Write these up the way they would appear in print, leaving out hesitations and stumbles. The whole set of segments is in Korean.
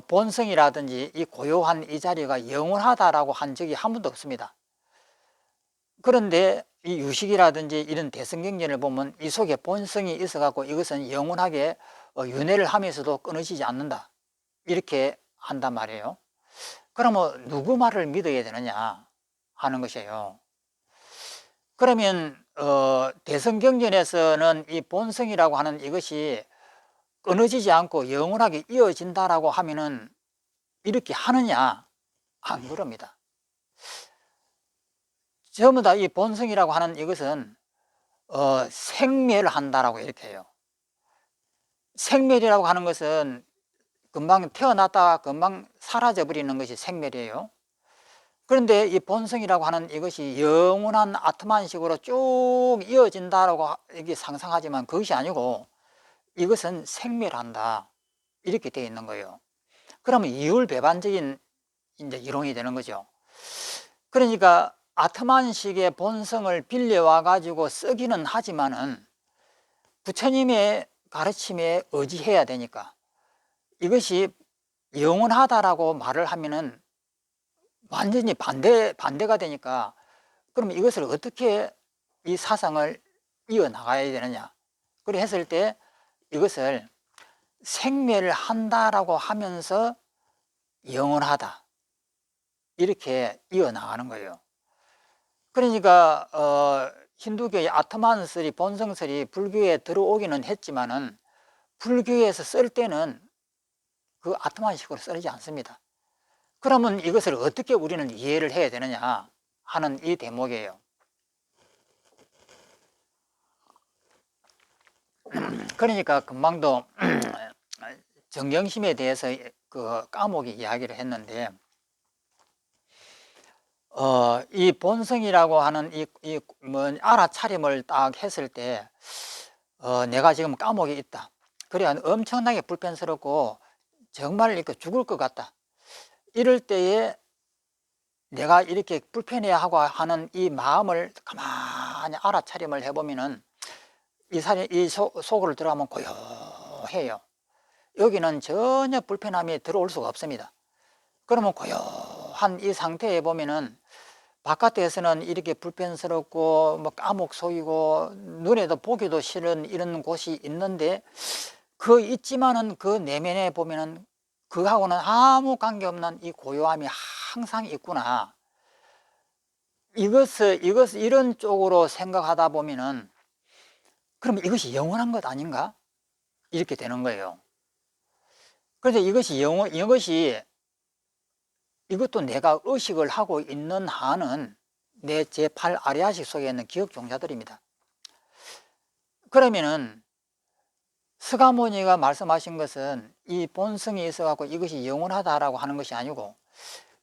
본성이라든지 이 고요한 이 자리가 영원하다라고 한 적이 한 번도 없습니다. 그런데 이 유식이라든지 이런 대성경전을 보면 이 속에 본성이 있어갖고 이것은 영원하게 윤회를 하면서도 끊어지지 않는다, 이렇게 한단 말이에요. 그러면 누구 말을 믿어야 되느냐 하는 것이에요. 그러면 대성경전에서는 이 본성이라고 하는 이것이 끊어지지 않고 영원하게 이어진다라고 하면은 이렇게 하느냐? 안 그럽니다. 전부 다 이 본성이라고 하는 이것은 생멸한다라고 이렇게 해요. 생멸이라고 하는 것은 금방 태어났다가 금방 사라져버리는 것이 생멸이에요. 그런데 이 본성이라고 하는 이것이 영원한 아트만식으로 쭉 이어진다라고 이게 상상하지만 그것이 아니고 이것은 생멸한다, 이렇게 되어 있는 거예요. 그러면 이율배반적인 이제 이론이 되는 거죠. 그러니까 아트만식의 본성을 빌려와 가지고 쓰기는 하지만은 부처님의 가르침에 의지해야 되니까 이것이 영원하다라고 말을 하면은 완전히 반대가 되니까, 그럼 이것을 어떻게 이 사상을 이어나가야 되느냐? 그래 했을 때 이것을 생멸을 한다라고 하면서 영원하다, 이렇게 이어나가는 거예요. 그러니까 힌두교의 아트만설이, 본성설이 불교에 들어오기는 했지만은 불교에서 쓸 때는 그 아트만식으로 쓰지 않습니다. 그러면 이것을 어떻게 우리는 이해를 해야 되느냐 하는 이 대목이에요. 그러니까 금방도 정경심에 대해서 그 까목이 이야기를 했는데, 이 본성이라고 하는 뭐 알아차림을 딱 했을 때, 내가 지금 감옥에 있다. 그래야 엄청나게 불편스럽고 정말 이렇게 죽을 것 같다. 이럴 때에 내가 이렇게 불편해 하고 하는 이 마음을 가만히 알아차림을 해보면은 이 속으로 들어가면 고요해요. 여기는 전혀 불편함이 들어올 수가 없습니다. 그러면 고요한 이 상태에 보면은 바깥에서는 이렇게 불편스럽고 뭐 까목 속이고 눈에도 보기도 싫은 이런 곳이 있는데, 그 있지만은 그 내면에 보면은 그하고는 아무 관계없는 이 고요함이 항상 있구나. 이것을 이런 쪽으로 생각하다 보면은 그럼 이것이 영원한 것 아닌가? 이렇게 되는 거예요. 그래서 이것도 내가 의식을 하고 있는 한은 내 제8 아리아식 속에 있는 기억 종자들입니다. 그러면은 스가모니가 말씀하신 것은 이 본성이 있어갖고 이것이 영원하다라고 하는 것이 아니고,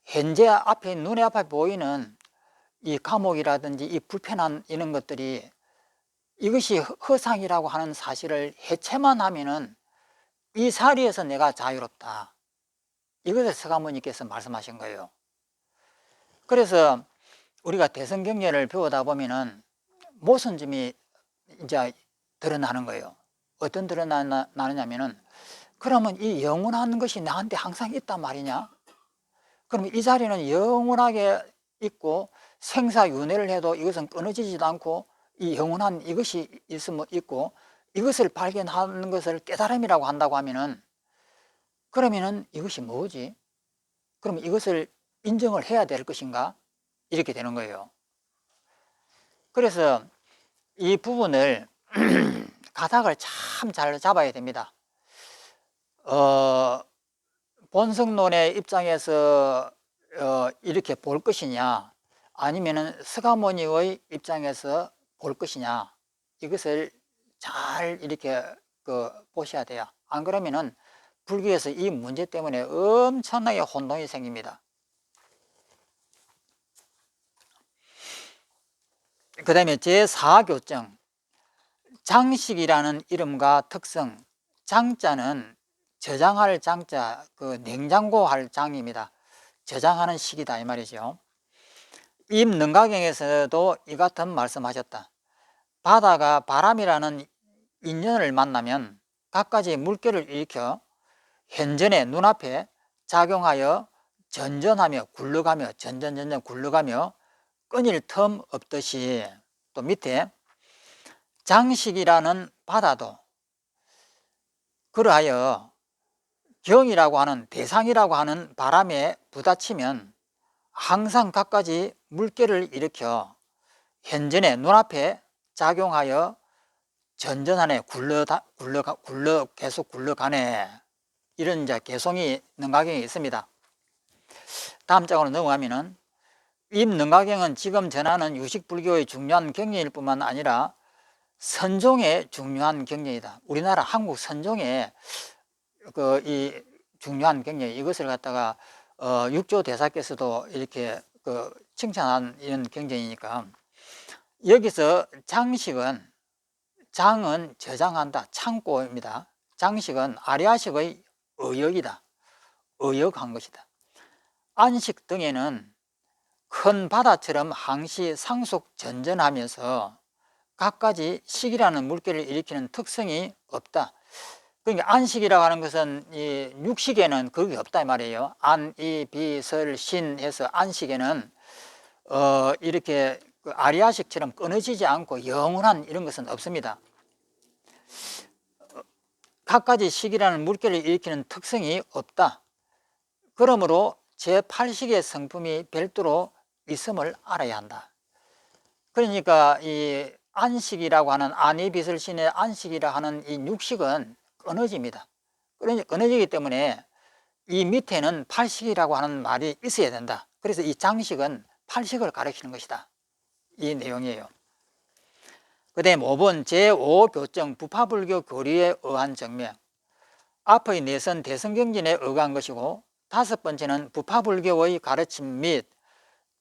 현재 앞에 눈에 앞에 보이는 이 감옥이라든지 이 불편한 이런 것들이 이것이 허상이라고 하는 사실을 해체만 하면은 이 자리에서 내가 자유롭다, 이것을 스가모니께서 말씀하신 거예요. 그래서 우리가 대성경전을 배우다 보면은 모순점이 이제 드러나는 거예요. 어떤 드러나느냐면은, 그러면 이 영원한 것이 나한테 항상 있단 말이냐? 그러면 이 자리는 영원하게 있고 생사윤회를 해도 이것은 끊어지지도 않고 이 영원한 이것이 있고 이것을 발견하는 것을 깨달음이라고 한다고 하면은, 그러면은 이것이 뭐지? 그럼 이것을 인정을 해야 될 것인가? 이렇게 되는 거예요. 그래서 이 부분을 가닥을 참 잘 잡아야 됩니다. 본성론의 입장에서 이렇게 볼 것이냐, 아니면은 스가모니의 입장에서 볼 것이냐, 이것을 잘 이렇게 보셔야 돼요. 안 그러면은 불교에서 이 문제 때문에 엄청나게 혼동이 생깁니다. 그 다음에 제4교정, 장식이라는 이름과 특성. 장자는 저장할 장자, 그 냉장고 할 장입니다. 저장하는 식이다 이 말이죠. 임능가경에서도 이 같은 말씀하셨다. 바다가 바람이라는 인연을 만나면 갖가지 물결을 일으켜 현전의 눈앞에 작용하여 전전하며 굴러가며 전전전전 굴러가며 끊일 틈 없듯이, 또 밑에 장식이라는 바다도 그러하여 경이라고 하는 대상이라고 하는 바람에 부딪히면 항상 갖가지 물결을 일으켜 현전의 눈앞에 작용하여 전전하네 계속 굴러가네. 이런 이제 개송이 능가경이 있습니다. 다음 장으로 넘어가면은 이 능가경은 지금 전하는 유식불교의 중요한 경전일 뿐만 아니라 선종의 중요한 경전이다. 우리나라 한국 선종의 이 중요한 경전, 이것을 갖다가 육조 대사께서도 이렇게 칭찬한 이런 경전이니까, 여기서 장식은, 장은 저장한다, 창고입니다. 장식은 아리아식의 의역이다, 의역한 것이다. 안식 등에는 큰 바다처럼 항시 상속 전전하면서 갖가지 식이라는 물결을 일으키는 특성이 없다. 그러니까 안식이라고 하는 것은 이 육식에는 그게 없다 이 말이에요. 안, 이, 비, 설, 신 해서 안식에는 이렇게 아리아식처럼 끊어지지 않고 영원한 이런 것은 없습니다. 갖가지 식이라는 물결을 일으키는 특성이 없다. 그러므로 제8식의 성품이 별도로 있음을 알아야 한다. 그러니까 이 안식이라고 하는 안이비설신의 안식이라 하는 이 육식은 끊어집니다. 끊어지기 때문에 이 밑에는 팔식이라고 하는 말이 있어야 된다. 그래서 이 장식은 팔식을 가리키는 것이다, 이 내용이에요. 그 다음에 5번 제5교정 부파불교 교리에 의한 정명. 앞의 내선 대성경전에 의한 것이고, 5번째는 부파불교의 가르침 및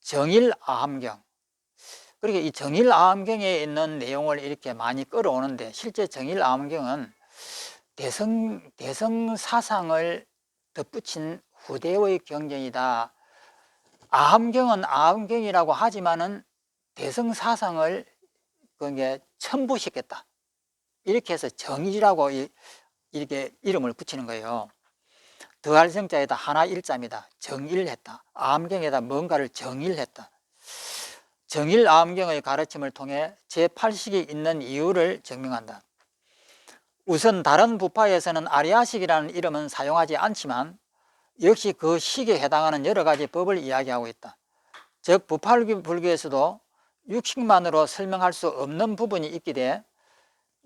정일아함경. 그러니까 이 정일아함경에 있는 내용을 이렇게 많이 끌어오는데, 실제 정일아함경은 대성 사상을 덧붙인 후대의 경전이다. 아함경은 아함경이라고 하지만은 대성 사상을 그게 첨부시켰다, 이렇게 해서 정일이라고 이렇게 이름을 붙이는 거예요. 더할 성자에다 하나 일자입니다. 정일했다. 아함경에다 뭔가를 정일했다. 정일 아함경의 가르침을 통해 제8식이 있는 이유를 증명한다. 우선 다른 부파에서는 아리아식이라는 이름은 사용하지 않지만 역시 그 식에 해당하는 여러 가지 법을 이야기하고 있다. 즉 부파불교에서도 육식만으로 설명할 수 없는 부분이 있기에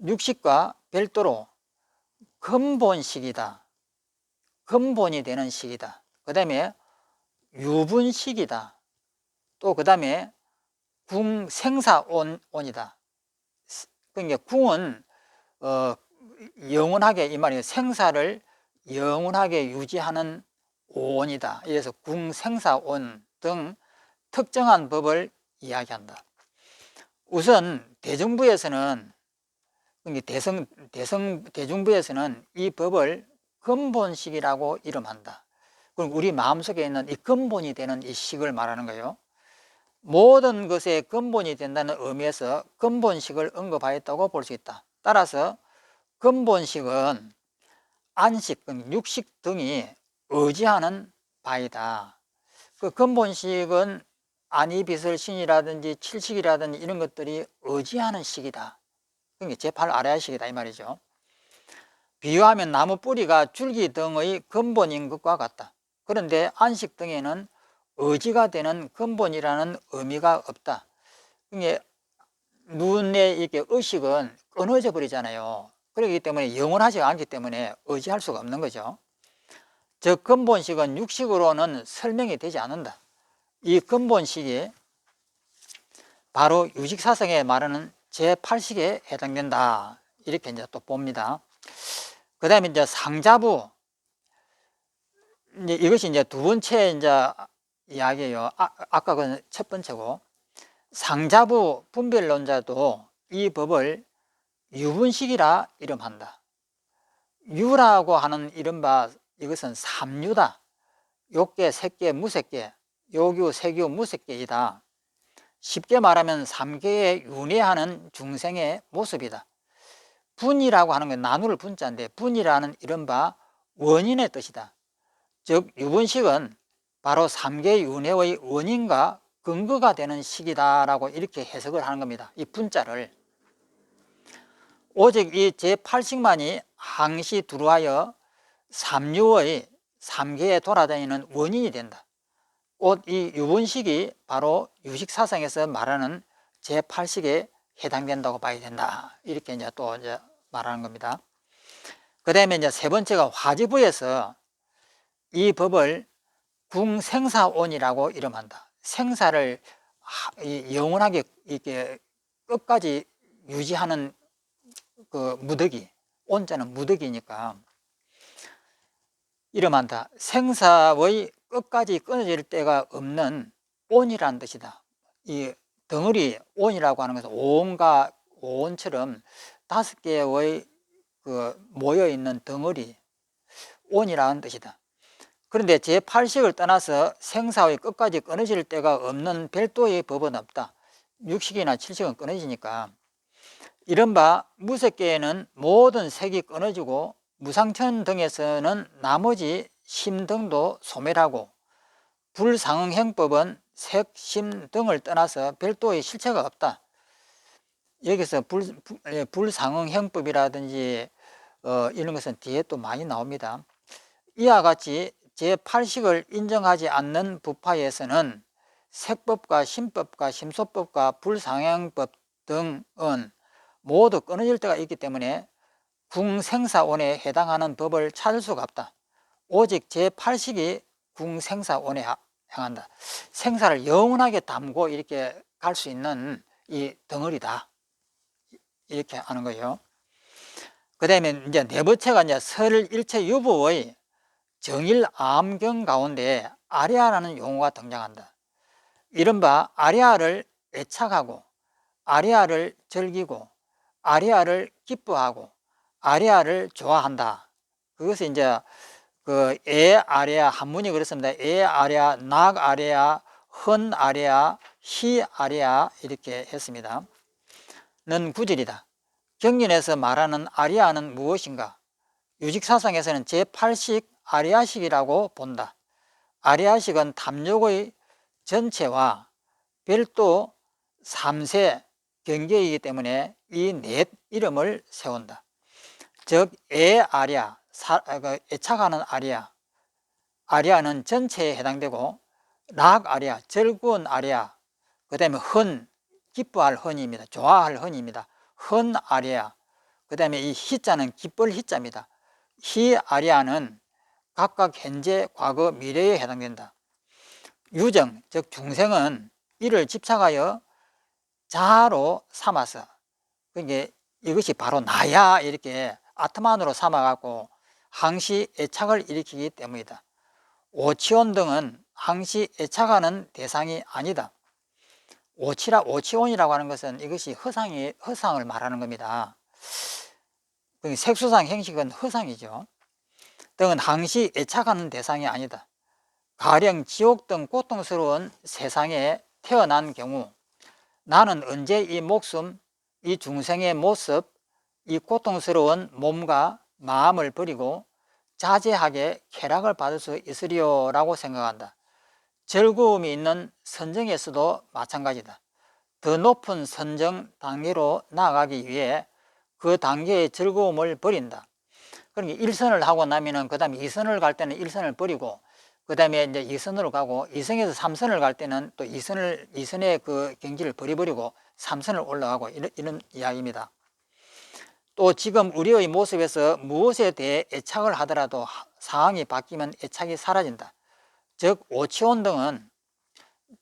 육식과 별도로 근본식이다, 근본이 되는 식이다, 그 다음에 유분식이다, 또 그 다음에 궁생사온이다. 그러니까 궁은 영원하게, 이 말이에요. 생사를 영원하게 유지하는 온이다. 그래서 궁생사온 등 특정한 법을 이야기한다. 우선 대중부에서는, 대중부에서는 이 법을 근본식이라고 이름한다. 그럼 우리 마음속에 있는 이 근본이 되는 이 식을 말하는 거예요. 모든 것의 근본이 된다는 의미에서 근본식을 언급하였다고 볼 수 있다. 따라서 근본식은 안식, 육식 등이 의지하는 바이다. 그 근본식은 안이비설신이라든지 칠식이라든지 이런 것들이 의지하는 식이다. 그러니까 제8 아리아식이다 이 말이죠. 비유하면 나무 뿌리가 줄기 등의 근본인 것과 같다. 그런데 안식 등에는 의지가 되는 근본이라는 의미가 없다. 그러니까 눈에 이렇게 의식은 끊어져 버리잖아요. 그렇기 때문에 영원하지 않기 때문에 의지할 수가 없는 거죠. 즉 근본식은 육식으로는 설명이 되지 않는다. 이 근본식이 바로 유식사성에 말하는 제8식에 해당된다. 이렇게 이제 또 봅니다. 그 다음에 이제 상자부. 이것이 이제 두 번째 이제 이야기예요. 아까 그 첫 번째고, 상자부 분별론자도 이 법을 유분식이라 이름한다. 유라고 하는 이른바 이것은 삼유다. 욕계, 색계, 무색계, 요규, 세규, 무색계이다. 쉽게 말하면 3계에 윤회하는 중생의 모습이다. 분이라고 하는 건 나눌 분자인데, 분이라는 이른바 원인의 뜻이다. 즉 유분식은 바로 삼계윤회의 원인과 근거가 되는 식이다라고 이렇게 해석을 하는 겁니다. 이 분자를. 오직 이 제8식만이 항시 두루하여 삼류의 삼계에 돌아다니는 원인이 된다. 곧 이 유분식이 바로 유식사상에서 말하는 제8식에 해당된다고 봐야 된다. 이렇게 이제 또 이제 말하는 겁니다. 그 다음에 이제 세 번째가 화지부에서 이 법을 궁생사온이라고 이름한다. 생사를 영원하게 이렇게 끝까지 유지하는 그 무더기, 온자는 무더기니까 이름한다. 생사의 끝까지 끊어질 데가 없는 온이라는 뜻이다. 이 덩어리 온이라고 하는 것은 오온과 오온처럼 5개의 그 모여있는 덩어리 온이라는 뜻이다. 그런데 제8식을 떠나서 생사의 끝까지 끊어질 데가 없는 별도의 법은 없다. 6식이나 7식은 끊어지니까. 이른바 무색계에는 모든 색이 끊어지고 무상천 등에서는 나머지 심 등도 소멸하고 불상응행법은 색, 심 등을 떠나서 별도의 실체가 없다. 여기서 불상응행법이라든지 이런 것은 뒤에 또 많이 나옵니다. 이와 같이 제8식을 인정하지 않는 부파에서는 색법과 심법과 심소법과 불상행법 등은 모두 끊어질 때가 있기 때문에 궁생사원에 해당하는 법을 찾을 수가 없다. 오직 제8식이 궁생사원에 향한다. 생사를 영원하게 담고 이렇게 갈 수 있는 이 덩어리다. 이렇게 하는 거예요. 그 다음에 이제 네 번째가 이제 설일체 유부의 정일 암경 가운데 아리아라는 용어가 등장한다. 이른바 아리아를 애착하고 아리아를 즐기고 아리아를 기뻐하고 아리아를 좋아한다. 그것이 이제 그 에 아리아 한문이 그렇습니다. 에 아리아, 낙 아리아, 헌 아리아, 히 아리아 이렇게 했습니다. 는 구절이다. 경전에서 말하는 아리아는 무엇인가? 유직사상에서는 제8식 아리아식이라고 본다. 아리아식은 탐욕의 전체와 별도 3세 경계이기 때문에 이 넷 이름을 세운다. 즉 애아리아, 애착하는 아리아, 아리아는 전체에 해당되고 락아리아, 즐거운 아리아, 그 다음에 헌, 기뻐할 헌입니다. 좋아할 헌입니다. 헌 아리아, 그 다음에 이 희자는 기쁠 희자입니다. 히 아리아는 각각 현재, 과거, 미래에 해당된다. 유정, 즉 중생은 이를 집착하여 자아로 삼아서 그게 이것이 바로 나야 이렇게 아트만으로 삼아갖고 항시 애착을 일으키기 때문이다. 오치온 등은 항시 애착하는 대상이 아니다. 오치온이라고 하는 것은 이것이 허상을 말하는 겁니다. 색수상 행식은 허상이죠. 등은 항시 애착하는 대상이 아니다. 가령 지옥 등 고통스러운 세상에 태어난 경우 나는 언제 이 목숨, 이 중생의 모습, 이 고통스러운 몸과 마음을 버리고 자제하게 쾌락을 받을 수 있으리요 라고 생각한다. 즐거움이 있는 선정에서도 마찬가지다. 더 높은 선정 단계로 나아가기 위해 그 단계의 즐거움을 버린다. 그러니까 1선을 하고 나면은 그 다음에 2선을 갈 때는 1선을 버리고 그 다음에 이제 2선으로 가고 2선에서 3선을 갈 때는 또 2선의 그 경지를 버려버리고 3선을 올라가고 이런 이야기입니다. 또 지금 우리의 모습에서 무엇에 대해 애착을 하더라도 상황이 바뀌면 애착이 사라진다. 즉 오치온 등은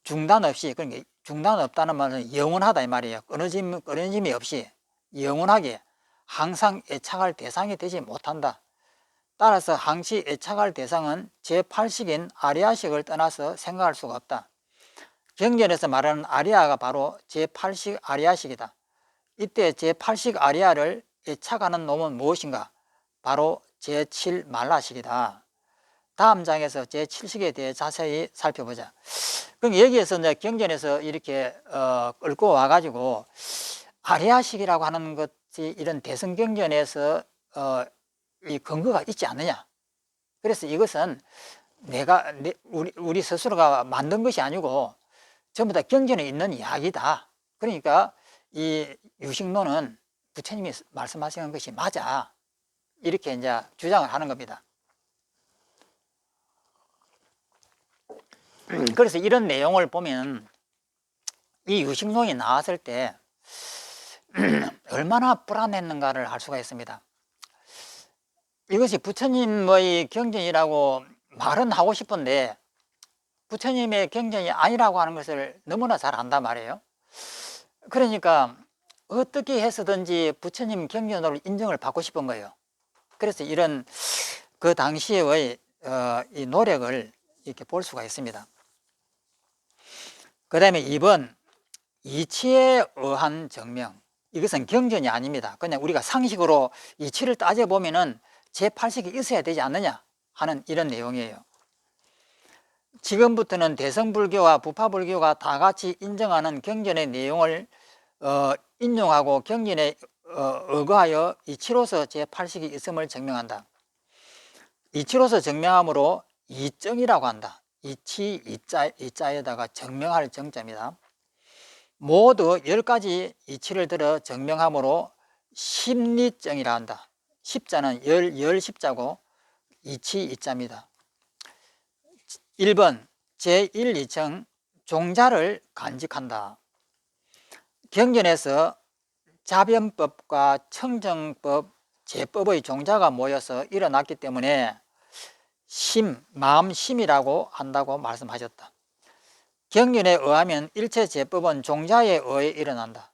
중단 없이, 그러니까 중단 없다는 말은 영원하다 이 말이에요. 끊어짐이 없이 영원하게 항상 애착할 대상이 되지 못한다. 따라서 항시 애착할 대상은 제8식인 아리아식을 떠나서 생각할 수가 없다. 경전에서 말하는 아리아가 바로 제8식 아리아식이다. 이때 제8식 아리아를 애착하는 놈은 무엇인가? 바로 제7 말라식이다. 다음 장에서 제7식에 대해 자세히 살펴보자. 그럼 여기에서 이제 경전에서 이렇게 끌고 와가지고 아리아식이라고 하는 것이 이런 대승경전에서 이 근거가 있지 않느냐. 그래서 이것은 우리 스스로가 만든 것이 아니고 전부 다 경전에 있는 이야기다. 그러니까 이 유식론은 부처님이 말씀하시는 것이 맞아. 이렇게 이제 주장을 하는 겁니다. 그래서 이런 내용을 보면 이 유식론이 나왔을 때 얼마나 불안했는가를 알 수가 있습니다. 이것이 부처님의 경전이라고 말은 하고 싶은데 부처님의 경전이 아니라고 하는 것을 너무나 잘 안단 말이에요. 그러니까 어떻게 해서든지 부처님 경전으로 인정을 받고 싶은 거예요. 그래서 이런 그 당시의 이 노력을 이렇게 볼 수가 있습니다. 그 다음에 2번, 이치에 의한 증명. 이것은 경전이 아닙니다. 그냥 우리가 상식으로 이치를 따져보면은 제8식이 있어야 되지 않느냐 하는 이런 내용이에요. 지금부터는 대성불교와 부파불교가 다 같이 인정하는 경전의 내용을 인용하고 경전에 의거하여 이치로서 제8식이 있음을 증명한다. 이치로서 증명함으로 이정이라고 한다. 이치, 이자에다가 증명할 정자입니다. 모두 10가지 이치를 들어 증명함으로 십리정이라 한다. 십자는 열 십자고 이치 이자입니다. 1번 제1이청 종자를 간직한다. 경전에서 자변법과 청정법, 제법의 종자가 모여서 일어났기 때문에 마음심이라고 한다고 말씀하셨다. 경전에 의하면 일체 제법은 종자에 의해 일어난다.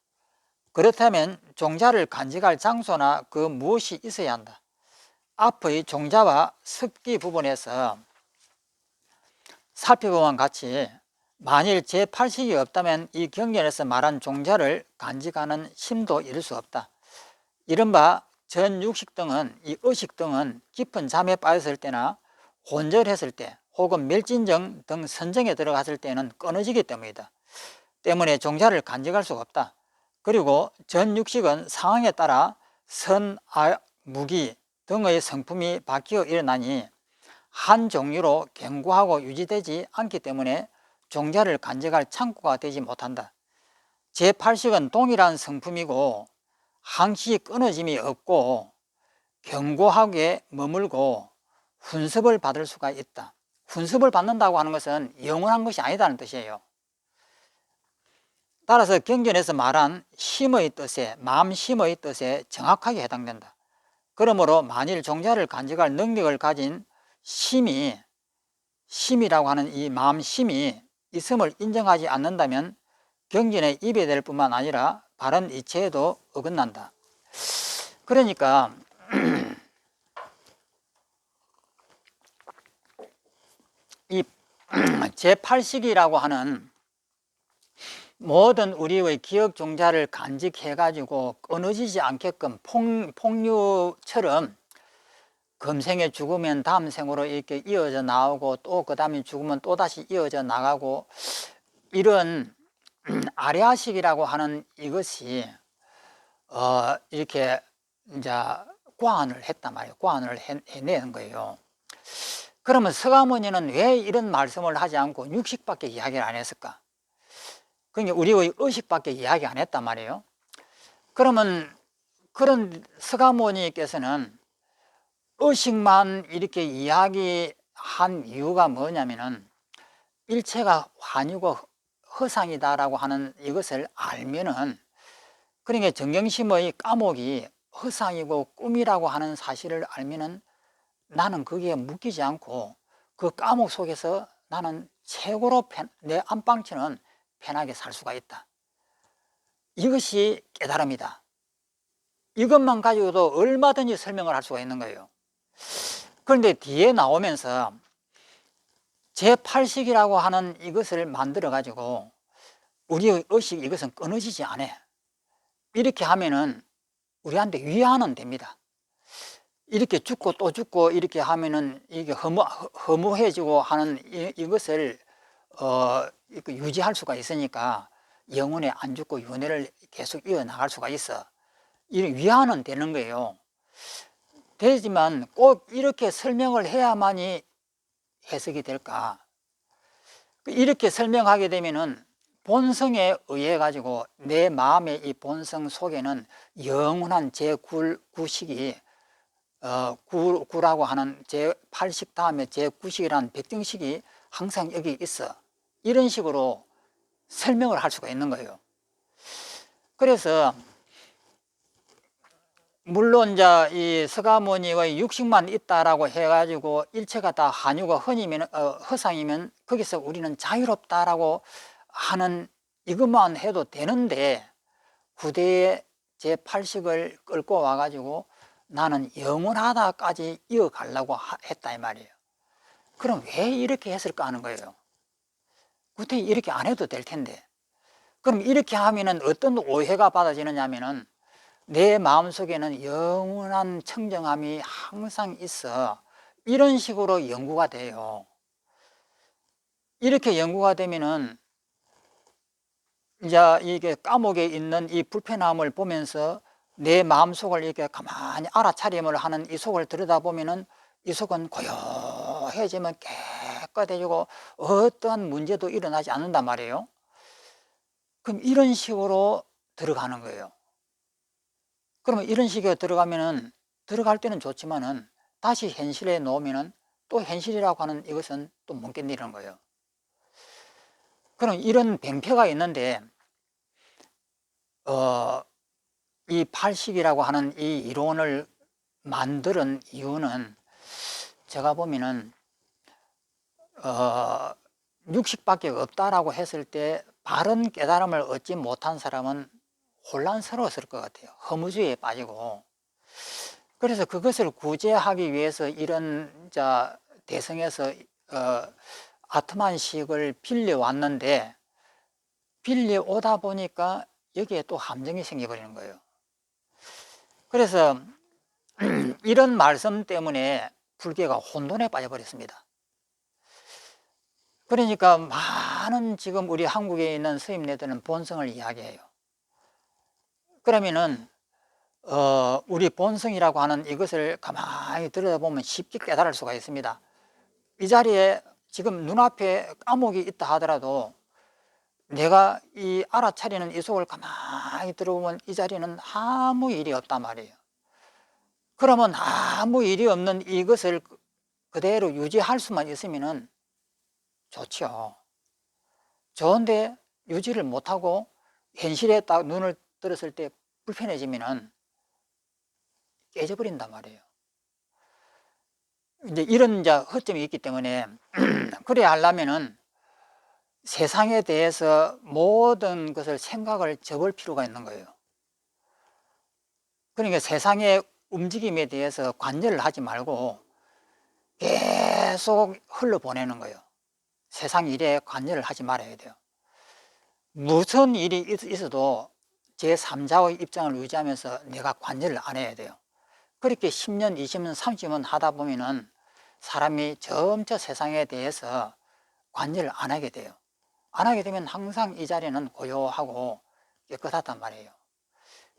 그렇다면 종자를 간직할 장소나 그 무엇이 있어야 한다. 앞의 종자와 습기 부분에서 살펴보면 같이 만일 제8식이 없다면 이 경전에서 말한 종자를 간직하는 심도 이룰 수 없다. 이른바 전육식 등은, 이 의식 등은 깊은 잠에 빠졌을 때나 혼절했을 때 혹은 멸진정 등 선정에 들어갔을 때는 끊어지기 때문이다. 때문에 종자를 간직할 수가 없다. 그리고 전육식은 상황에 따라 선, 무기 등의 성품이 바뀌어 일어나니 한 종류로 견고하고 유지되지 않기 때문에 종자를 간직할 창구가 되지 못한다. 제8식은 동일한 성품이고 항시 끊어짐이 없고 견고하게 머물고 훈습을 받을 수가 있다. 훈습을 받는다고 하는 것은 영원한 것이 아니다는 뜻이에요. 따라서 경전에서 말한 심의 뜻에, 마음심의 뜻에 정확하게 해당된다. 그러므로 만일 종자를 간직할 능력을 가진 심이라고 하는 이 마음심이 있음을 인정하지 않는다면 경전에 입에 될 뿐만 아니라 바른 이치에도 어긋난다. 그러니까 이 제8식이라고 하는 모든 우리의 기억 종자를 간직해가지고 끊어지지 않게끔 폭류처럼 금생에 죽으면 다음 생으로 이렇게 이어져 나오고 또 그 다음에 죽으면 또다시 이어져 나가고 이런 아리아식이라고 하는 이것이 이렇게 이제 고안을 했단 말이에요. 고안을 해내는 거예요. 그러면 서가모니는 왜 이런 말씀을 하지 않고 육식밖에 이야기를 안 했을까? 그러니까 우리의 의식밖에 이야기 안 했단 말이에요. 그러면 그런 서가모니께서는 의식만 이렇게 이야기한 이유가 뭐냐면은 일체가 환유고 허상이다라고 하는 이것을 알면은, 그러니까 정경심의 까목이 허상이고 꿈이라고 하는 사실을 알면은 나는 거기에 묶이지 않고 그 까목 속에서 나는 최고로 내 안방처는 편하게 살 수가 있다. 이것이 깨달음이다. 이것만 가지고도 얼마든지 설명을 할 수가 있는 거예요. 그런데 뒤에 나오면서 제8식이라고 하는 이것을 만들어 가지고 우리의 의식 이것은 끊어지지 않아. 이렇게 하면은 우리한테 위안은 됩니다. 이렇게 죽고 또 죽고 이렇게 하면은 이게 허무해지고 하는 이것을 유지할 수가 있으니까 영원에 안 죽고 윤회를 계속 이어나갈 수가 있어. 이런 위안은 되는 거예요. 되지만 꼭 이렇게 설명을 해야만이 해석이 될까? 이렇게 설명하게 되면은 본성에 의해 가지고 내 마음의 이 본성 속에는 영원한 제9식이 구라고 하는 제8식 다음에 제9식이라는 백정식이 항상 여기 있어. 이런 식으로 설명을 할 수가 있는 거예요. 그래서 물론 이제 이 서가모니의 육식만 있다라고 해가지고 일체가 다 한유가 허상이면 거기서 우리는 자유롭다라고 하는 이것만 해도 되는데, 후대에 제8식을 끌고 와가지고 나는 영원하다까지 이어가려고 했다 이 말이에요. 그럼 왜 이렇게 했을까 하는 거예요. 그때 이렇게 안 해도 될 텐데. 그럼 이렇게 하면은 어떤 오해가 받아지느냐면은 내 마음속에는 영원한 청정함이 항상 있어. 이런 식으로 연구가 돼요. 이렇게 연구가 되면은 이제 이게 감옥에 있는 이 불편함을 보면서 내 마음속을 이렇게 가만히 알아차림을 하는 이 속을 들여다보면은 이 속은 고요해지면 깨끗해지고 어떠한 문제도 일어나지 않는단 말이에요. 그럼 이런 식으로 들어가는 거예요. 그러면 이런 식으로 들어가면은 들어갈 때는 좋지만은 다시 현실에 놓으면은 또 현실이라고 하는 이것은 또 못 견디는 거예요. 그럼 이런 뱅패가 있는데 이 팔식이라고 하는 이 이론을 만드는 이유는 제가 보면은 육식밖에 없다라고 했을 때 바른 깨달음을 얻지 못한 사람은 혼란스러웠을 것 같아요. 허무주의에 빠지고. 그래서 그것을 구제하기 위해서 이런 대성에서 아트만식을 빌려왔는데, 빌려오다 보니까 여기에 또 함정이 생겨버리는 거예요. 그래서 이런 말씀 때문에 불교가 혼돈에 빠져버렸습니다. 그러니까 많은 지금 우리 한국에 있는 스님네들은 본성을 이야기해요. 그러면은 우리 본성이라고 하는 이것을 가만히 들여다보면 쉽게 깨달을 수가 있습니다. 이 자리에 지금 눈앞에 감옥이 있다 하더라도 내가 이 알아차리는 이 속을 가만히 들어보면 이 자리는 아무 일이 없단 말이에요. 그러면 아무 일이 없는 이것을 그대로 유지할 수만 있으면은 좋죠. 좋은데 유지를 못하고 현실에 딱 눈을 들었을 때 불편해지면은 깨져버린단 말이에요. 이제 이런 이제 허점이 있기 때문에 그래야 하려면은 세상에 대해서 모든 것을 생각을 접을 필요가 있는 거예요. 그러니까 세상의 움직임에 대해서 관여를 하지 말고 계속 흘러보내는 거예요. 세상 일에 관여를 하지 말아야 돼요. 무슨 일이 있어도 제3자의 입장을 유지하면서 내가 관여를 안 해야 돼요. 그렇게 10년, 20년, 30년 하다 보면은 사람이 점차 세상에 대해서 관여를 안 하게 돼요. 안 하게 되면 항상 이 자리는 고요하고 깨끗하단 말이에요.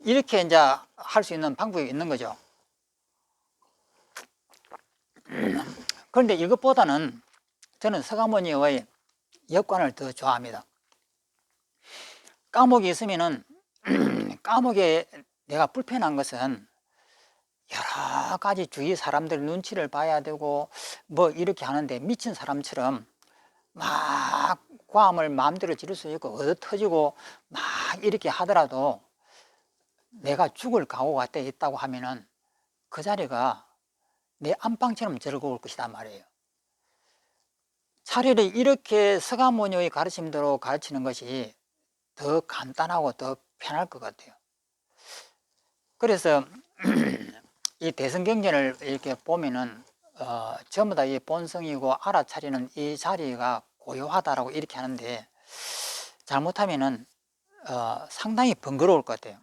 이렇게 이제 할 수 있는 방법이 있는 거죠. 그런데 이것보다는 저는 서가모니의 역관을 더 좋아합니다. 감옥에 있으면은 감옥에 내가 불편한 것은 여러 가지 주위 사람들 눈치를 봐야 되고 뭐 이렇게 하는데 미친 사람처럼 막 고함을 마음대로 지를 수 있고 얻어 터지고 막 이렇게 하더라도 내가 죽을 각오가 돼 있다고 하면은 그 자리가 내 안방처럼 즐거울 것이란 말이에요. 차라리 이렇게 서가모니의 가르침대로 가르치는 것이 더 간단하고 더 편할 것 같아요. 그래서 이 대성경전을 이렇게 보면은 전부 다 이 본성이고 알아차리는 이 자리가 고요하다라고 이렇게 하는데 잘못하면은 상당히 번거로울 것 같아요.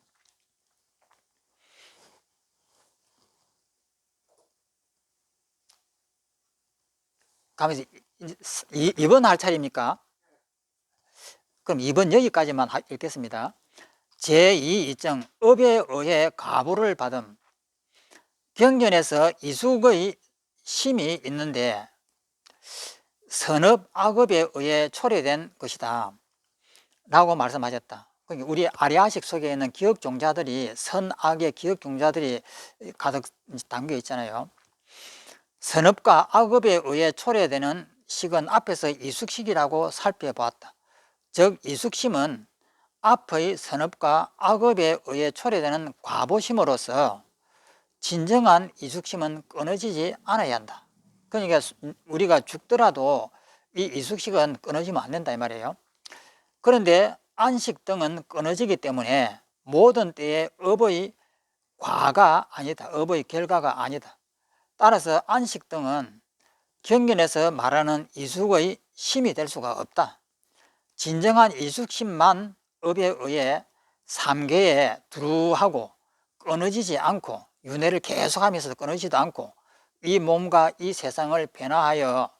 가면서 이번 할 차례입니까? 그럼 이번 여기까지만 읽겠습니다. 제2이정 업에 의해 가부를 받음. 경전에서 이숙의 심이 있는데 선업 악업에 의해 초래된 것이다 라고 말씀하셨다. 그러니까 우리 아리아식 속에 있는 기억종자들이 선악의 기억종자들이 가득 담겨 있잖아요. 선업과 악업에 의해 초래되는 식은 앞에서 이숙식이라고 살펴보았다. 즉 이숙심은 앞의 선업과 악업에 의해 초래되는 과보심으로서 진정한 이숙심은 끊어지지 않아야 한다. 그러니까 우리가 죽더라도 이 이숙식은 끊어지면 안 된다 이 말이에요. 그런데 안식 등은 끊어지기 때문에 모든 때에 업의 과가 아니다. 업의 결과가 아니다. 따라서 안식 등은 경전에서 말하는 이숙의 심이 될 수가 없다. 진정한 이숙심만 업에 의해 삼계에 두루하고 끊어지지 않고 윤회를 계속하면서 끊어지지도 않고 이 몸과 이 세상을 변화하여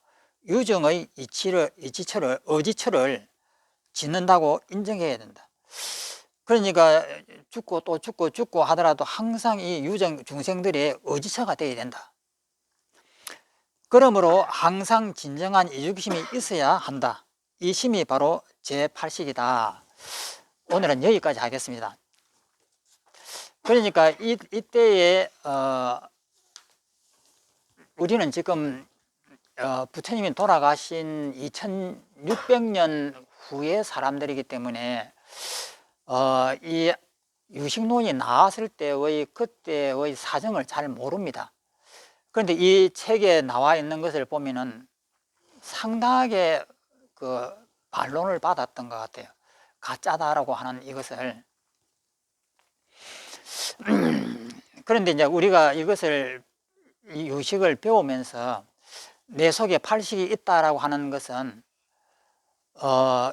유정의 의지처를 짓는다고 인정해야 된다. 그러니까 죽고 또 죽고 하더라도 항상 이 유정 중생들의 의지처가 되어야 된다. 그러므로 항상 진정한 이숙심이 있어야 한다. 이 심이 바로 제8식이다. 오늘은 여기까지 하겠습니다. 그러니까 이때에 우리는 지금 부처님이 돌아가신 2600년 후의 사람들이기 때문에 이 유식론이 나왔을 때의 그때의 사정을 잘 모릅니다. 그런데 이 책에 나와 있는 것을 보면은 상당하게 그 반론을 받았던 것 같아요. 가짜다라고 하는 이것을. 그런데 이제 우리가 이것을 이 유식을 배우면서 내 속에 팔식이 있다라고 하는 것은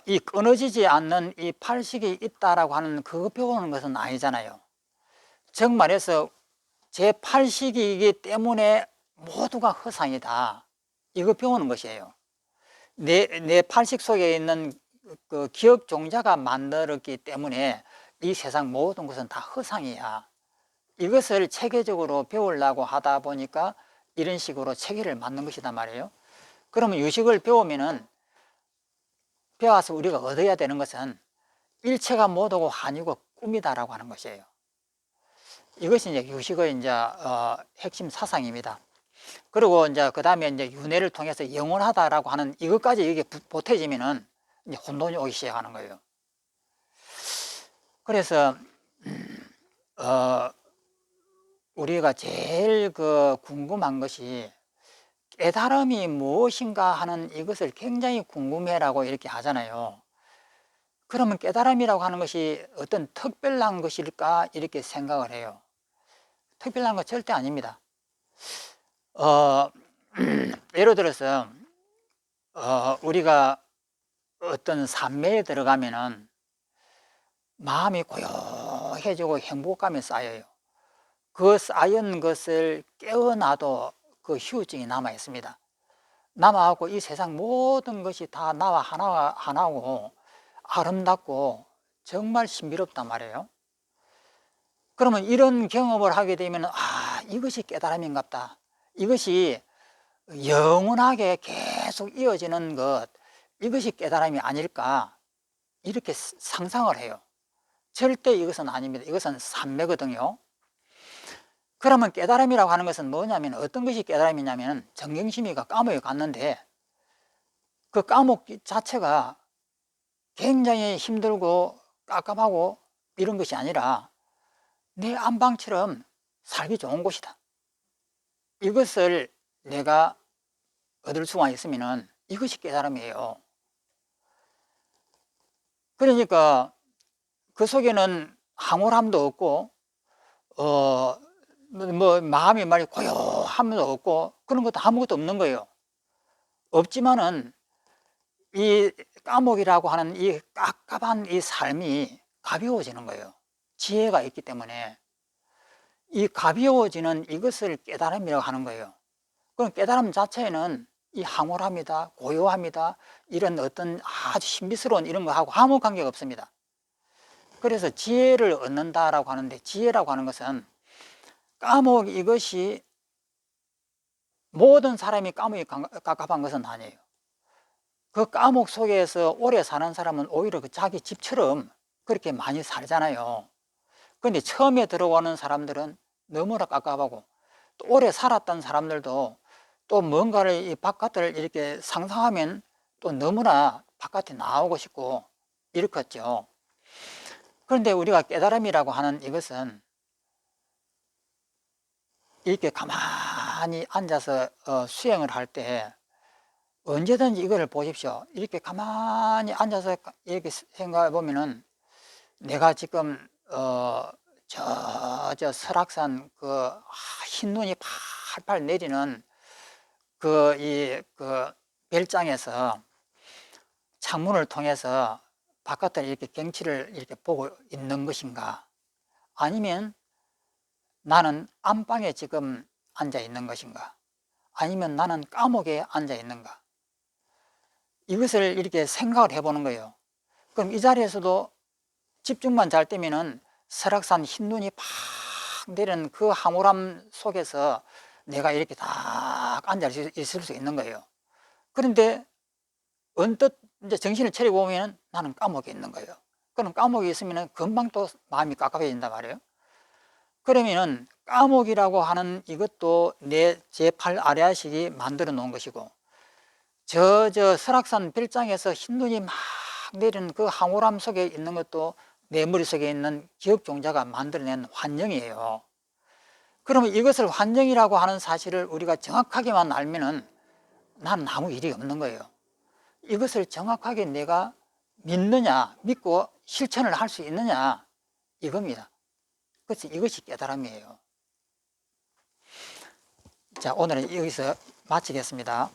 이 끊어지지 않는 이 팔식이 있다라고 하는 그거 배우는 것은 아니잖아요. 즉 말해서 제8식이기 때문에 모두가 허상이다. 이거 배우는 것이에요. 내 팔식 속에 있는 그 기억 종자가 만들었기 때문에 이 세상 모든 것은 다 허상이야. 이것을 체계적으로 배우려고 하다 보니까 이런 식으로 체계를 만든 것이단 말이에요. 그러면 유식을 배우면은 배워서 우리가 얻어야 되는 것은 일체가 모두고 한이고 꿈이다라고 하는 것이에요. 이것이 이제 유식의 이제 핵심 사상입니다. 그리고 이제 그 다음에 이제 윤회를 통해서 영원하다라고 하는 이것까지 이게 보태지면은 이제 혼돈이 오기 시작하는 거예요. 그래서 우리가 제일 그 궁금한 것이 깨달음이 무엇인가 하는 이것을 굉장히 궁금해라고 이렇게 하잖아요. 그러면 깨달음이라고 하는 것이 어떤 특별한 것일까 이렇게 생각을 해요. 특별한 건 절대 아닙니다. 예를 들어서 우리가 어떤 산매에 들어가면은 마음이 고요해지고 행복감이 쌓여요. 그 쌓인 것을 깨어나도 그 휴증이 남아 있습니다. 남아갖고 이 세상 모든 것이 다 나와 하나고 아름답고 정말 신비롭단 말이에요. 그러면 이런 경험을 하게 되면 이것이 깨달음인갑다. 이것이 영원하게 계속 이어지는 것, 이것이 깨달음이 아닐까 이렇게 상상을 해요. 절대 이것은 아닙니다. 이것은 산매거든요. 그러면 깨달음이라고 하는 것은 뭐냐면 어떤 것이 깨달음이냐면 정경심이가 감옥에 갔는데 그 감옥 자체가 굉장히 힘들고 깝깝하고 이런 것이 아니라 내 안방처럼 살기 좋은 곳이다. 이것을 내가 얻을 수가 있으면 이것이 깨달음이에요. 그러니까 그 속에는 황홀함도 없고 마음이 말이 고요함도 없고 그런 것도 아무것도 없는 거예요. 없지만은 이 감옥이라고 하는 이 깝깝한 이 삶이 가벼워지는 거예요. 지혜가 있기 때문에 이 가벼워지는 이것을 깨달음이라고 하는 거예요. 그럼 깨달음 자체는 이 황홀함이다, 고요함이다, 이런 어떤 아주 신비스러운 이런 거하고 아무 관계가 없습니다. 그래서 지혜를 얻는다라고 하는데 지혜라고 하는 것은 감옥 이것이 모든 사람이 감옥이 깝깝한 것은 아니에요. 그 감옥 속에서 오래 사는 사람은 오히려 그 자기 집처럼 그렇게 많이 살잖아요. 그런데 처음에 들어오는 사람들은 너무나 깝깝하고, 또 오래 살았던 사람들도 또 뭔가를 이 바깥을 이렇게 상상하면 또 너무나 바깥에 나오고 싶고 이렇겠죠. 그런데 우리가 깨달음이라고 하는 이것은 이렇게 가만히 앉아서 수행을 할 때 언제든지 이거를 보십시오. 이렇게 가만히 앉아서 이렇게 생각해 보면은 내가 지금 저 설악산 그 흰 눈이 팔팔 내리는 그 별장에서 창문을 통해서 바깥을 이렇게 경치를 이렇게 보고 있는 것인가, 아니면 나는 안방에 지금 앉아 있는 것인가, 아니면 나는 감옥에 앉아 있는가, 이것을 이렇게 생각을 해보는 거예요. 그럼 이 자리에서도 집중만 잘 되면은 설악산 흰 눈이 팍 내리는 그 황홀함 속에서 내가 이렇게 딱 앉아 있을 수 있는 거예요. 그런데 언뜻 이제 정신을 차리고 보면 나는 감옥에 있는 거예요. 그럼 감옥에 있으면 금방 또 마음이 깝깝해진단 말이에요. 그러면은 감옥이라고 하는 이것도 내 제8 아래아식이 만들어 놓은 것이고, 저 설악산 별장에서 흰눈이 막 내리는 그 황홀함 속에 있는 것도 내 머릿속에 있는 기억종자가 만들어낸 환영이에요. 그러면 이것을 환영이라고 하는 사실을 우리가 정확하게만 알면은 나는 아무 일이 없는 거예요. 이것을 정확하게 내가 믿느냐, 믿고 실천을 할 수 있느냐, 이겁니다. 그래서 이것이 깨달음이에요. 자, 오늘은 여기서 마치겠습니다.